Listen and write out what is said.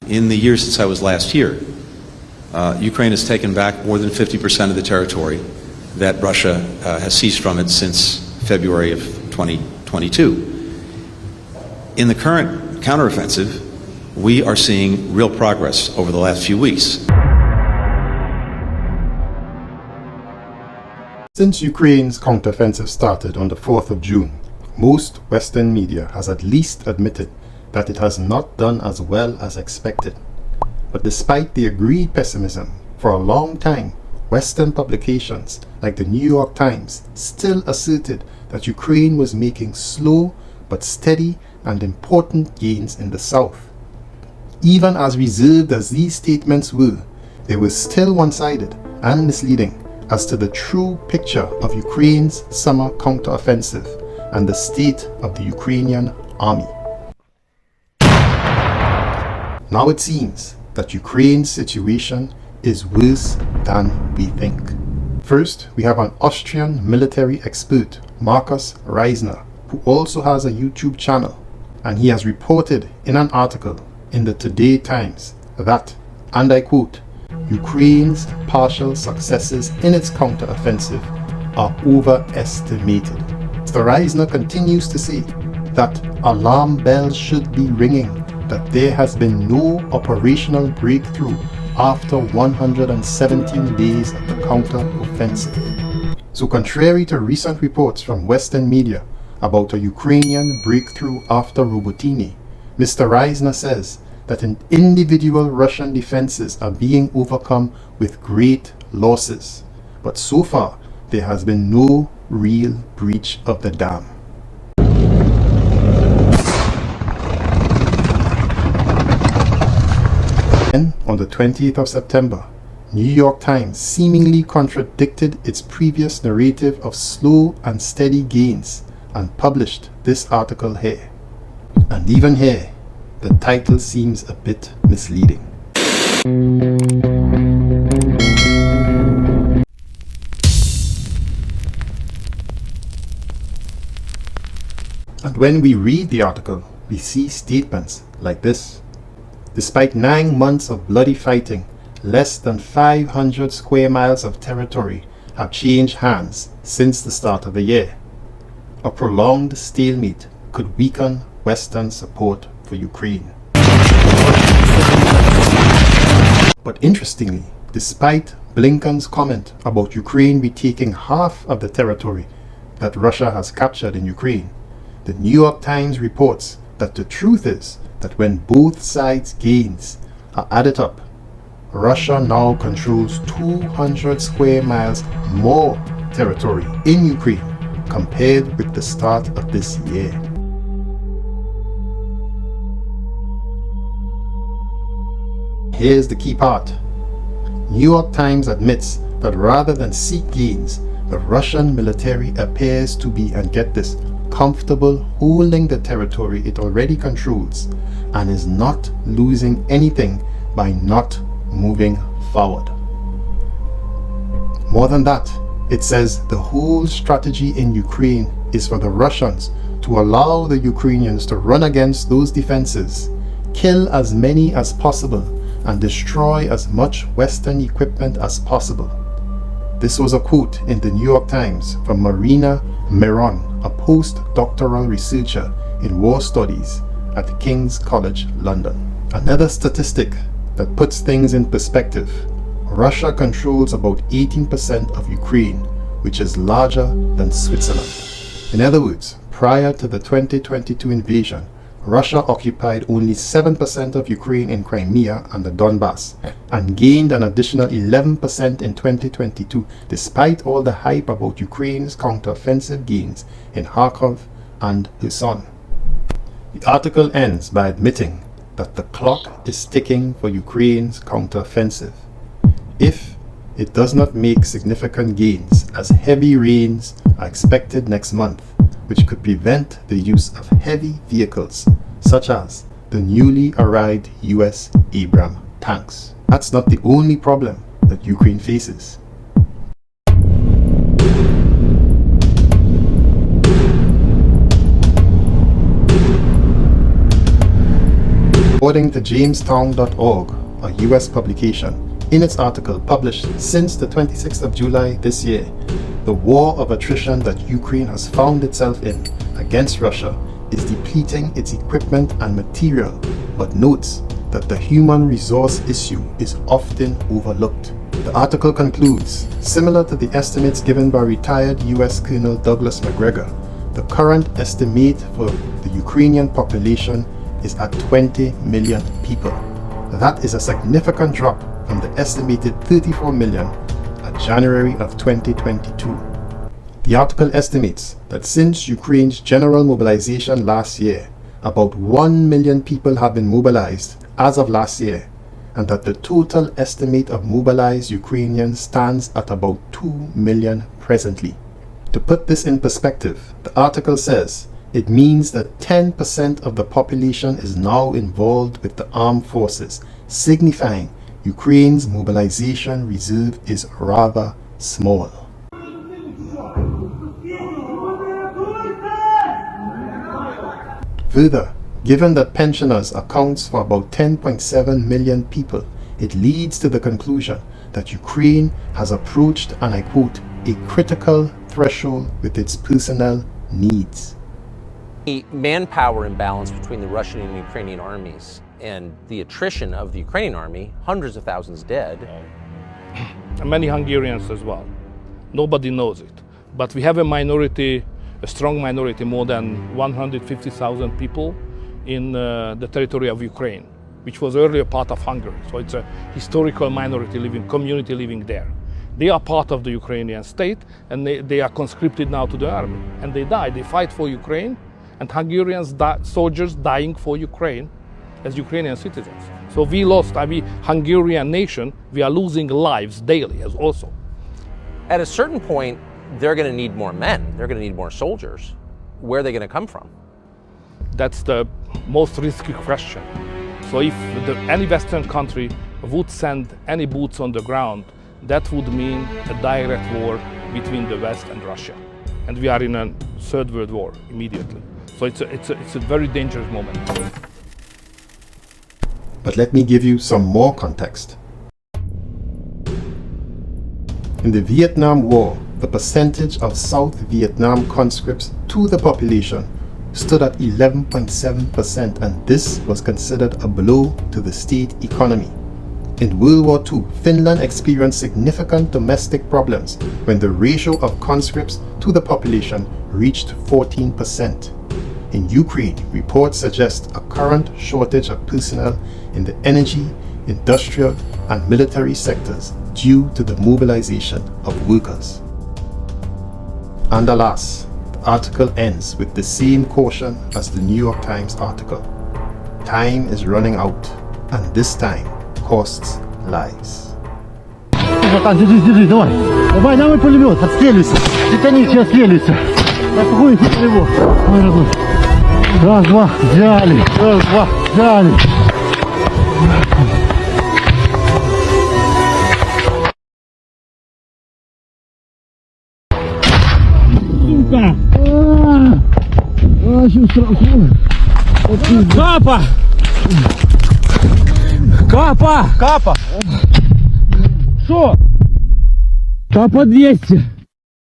In the year since I was last here, Ukraine has taken back more than 50% of the territory that Russia has seized from it since February of 2022. In the current counteroffensive, we are seeing real progress over the last few weeks. Since Ukraine's counteroffensive started on the 4th of June, most Western media has at least admitted that it has not done as well as expected. But despite the agreed pessimism, for a long time, Western publications like the New York Times still asserted that Ukraine was making slow but steady and important gains in the south. Even as reserved as these statements were, they were still one-sided and misleading as to the true picture of Ukraine's summer counteroffensive and the state of the Ukrainian army. Now it seems that Ukraine's situation is worse than we think. First, we have an Austrian military expert, Markus Reisner, who also has a YouTube channel, and he has reported in an article in the Today Times that, and I quote, Ukraine's partial successes in its counteroffensive are overestimated. Mr. Reisner continues to say that alarm bells should be ringing, that there has been no operational breakthrough after 117 days of the counteroffensive. So contrary to recent reports from Western media about a Ukrainian breakthrough after Robotini, Mr. Reisner says that individual Russian defenses are being overcome with great losses, but so far there has been no real breach of the dam. Then, on the 20th of September, New York Times seemingly contradicted its previous narrative of slow and steady gains and published this article here. And even here, the title seems a bit misleading. And when we read the article, we see statements like this. Despite 9 months of bloody fighting, less than 500 square miles of territory have changed hands since the start of the year. A prolonged stalemate could weaken Western support for Ukraine. But interestingly, despite Blinken's comment about Ukraine retaking half of the territory that Russia has captured in Ukraine, the New York Times reports that the truth is that when both sides' gains are added up, Russia now controls 200 square miles more territory in Ukraine compared with the start of this year. Here's the key part. New York Times admits that rather than seek gains, the Russian military appears to be, and get this, comfortable holding the territory it already controls and is not losing anything by not moving forward. More than that, it says the whole strategy in Ukraine is for the Russians to allow the Ukrainians to run against those defenses, kill as many as possible, and destroy as much Western equipment as possible. This was a quote in the New York Times from Marina Miron, a postdoctoral researcher in war studies at King's College London. Another statistic that puts things in perspective: Russia controls about 18% of Ukraine, which is larger than Switzerland. In other words, prior to the 2022 invasion, Russia occupied only 7% of Ukraine in Crimea and the Donbass, and gained an additional 11% in 2022, despite all the hype about Ukraine's counteroffensive gains in Kharkov and Kherson. The article ends by admitting that the clock is ticking for Ukraine's counteroffensive. If it does not make significant gains, as heavy rains are expected next month, which could prevent the use of heavy vehicles such as the newly arrived US Abrams tanks. That's not the only problem that Ukraine faces. According to Jamestown.org, a US publication, in its article published since the 26th of July this year, the war of attrition that Ukraine has found itself in against Russia is depleting its equipment and material, but notes that the human resource issue is often overlooked. The article concludes, similar to the estimates given by retired US Colonel Douglas Macgregor, the current estimate for the Ukrainian population is at 20 million people. That is a significant drop from the estimated 34 million at January of 2022. The article estimates that since Ukraine's general mobilization last year, about 1 million people have been mobilized as of last year, and that the total estimate of mobilized Ukrainians stands at about 2 million presently. To put this in perspective, the article says it means that 10% of the population is now involved with the armed forces, signifying Ukraine's mobilization reserve is rather small. Further, given that pensioners accounts for about 10.7 million people, it leads to the conclusion that Ukraine has approached, and I quote, a critical threshold with its personnel needs. The manpower imbalance between the Russian and Ukrainian armies and the attrition of the Ukrainian army, hundreds of thousands dead. And many Hungarians as well. Nobody knows it. But we have a minority, a strong minority, more than 150,000 people in the territory of Ukraine, which was earlier part of Hungary. So it's a historical minority community living there. They are part of the Ukrainian state, and they are conscripted now to the army. And they die, they fight for Ukraine, and Hungarians, soldiers dying for Ukraine as Ukrainian citizens. So we lost, Hungarian nation, we are losing lives daily as also. At a certain point, they're going to need more men. They're going to need more soldiers. Where are they going to come from? That's the most risky question. So if any Western country would send any boots on the ground, that would mean a direct war between the West and Russia. And we are in a third world war immediately. So it's a very dangerous moment. But let me give you some more context. In the Vietnam War, the percentage of South Vietnam conscripts to the population stood at 11.7%, and this was considered a blow to the state economy. In World War II, Finland experienced significant domestic problems when the ratio of conscripts to the population reached 14%. In Ukraine, reports suggest a current shortage of personnel in the energy, industrial, and military sectors due to the mobilization of workers. And alas, the article ends with the same caution as the New York Times article. Time is running out, and this time costs lives. Держи, давай. Давай, давай пулемет, отстреливайся. Титанически отстреливайся. Отходите от него. Раз, два, взяли. Раз, два, взяли. Сука! Очень страшно. Капа! Капа! Капа! Что? Капа 200.